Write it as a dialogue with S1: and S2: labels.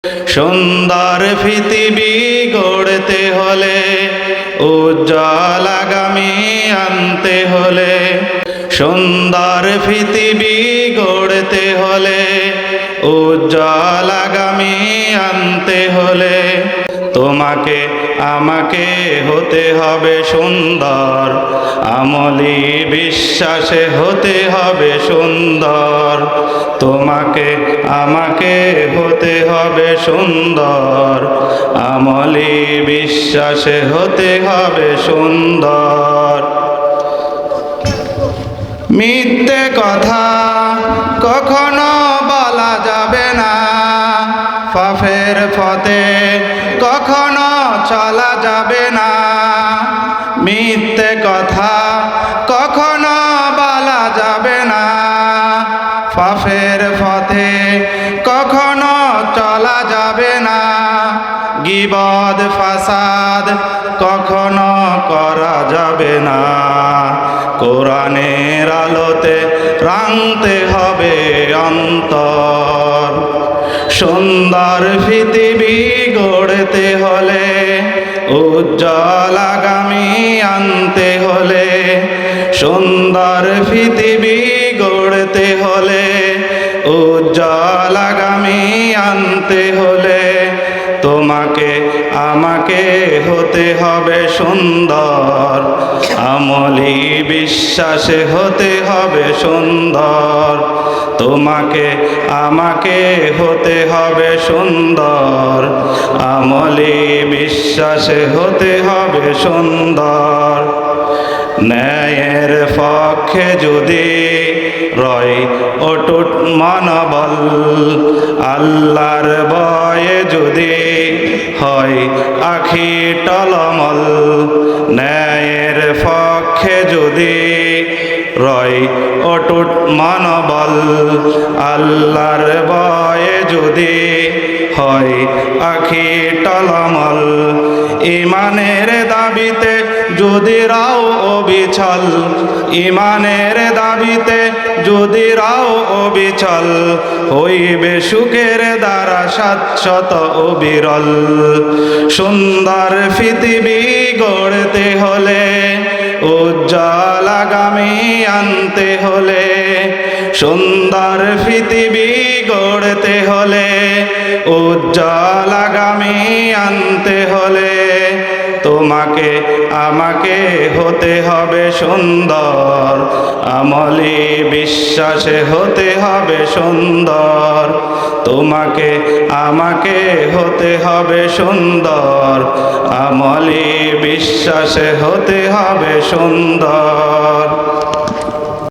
S1: সুন্দর পৃথিবী গড়তে হলে উজ্জ্বল আগামী আনতে হলে, সুন্দর পৃথিবী গড়তে হলে উজ্জ্বল আগামী আনতে হলে তোমাকে আমাকে হতে হবে সুন্দর, আমলি বিশ্বাসে হতে হবে সুন্দর। তোমাকে আমাকে হতে হবে সুন্দর, আমলি বিশ্বাসে হতে হবে সুন্দর। মিথ্যে কথা কখনো বলা যাবে না, পাপের পথে কখনো চলা যাবে না। মিথ্যে কথা কখনো বলা যাবে না, পাপের পথে কখনো চলা যাবে না। গীবত ফাসাদ কখনো করা যাবে না, কোরআনের আলোতে রাঙতে হবে অন্তর। সুন্দর পৃথিবী গড়তে হলে উজ্জ্বল আগামী আনতে হলে, সুন্দর পৃথিবী গড়তে হলে উজ্জ্বল আগামী আনতে হলে তোমাকে আমাকে হতে হবে সুন্দর, আমলি বিশ্বাসে হতে হবে সুন্দর। তোমাকে আমাকে হতে হবে সুন্দর, আমলি বিশ্বাসে হতে হবে সুন্দর। ন্যায়ের পক্ষে যদি রয় অটুট মনোবল, আল্লাহর ভয়ে যদি হয় আখি টলমল। ন্যায়ের পক্ষে যদি রয় অটুট মনোবল, আল্লাহর ভয়ে যদি হয় আখি টলমল। ইমানের দাবিতে যদি রাও অবিচল, ইমানের দাবিতে যদি রাও অবিচল, হইবে সুখের দ্বারা শাশ্বত অবিরল। সুন্দর পৃথিবী গড়তে হলে উজ্জ্বল আগামী আনতে হলে, সুন্দর পৃথিবী গড়তে হলে উজ্জ্বল আগামী আনতে হলে তোমাকে আমাকে হতে হবে সুন্দর, আমলি বিশ্বাসে হতে হবে সুন্দর। তোমাকে আমাকে হতে হবে সুন্দর, আমলি বিশ্বাসে হতে হবে সুন্দর।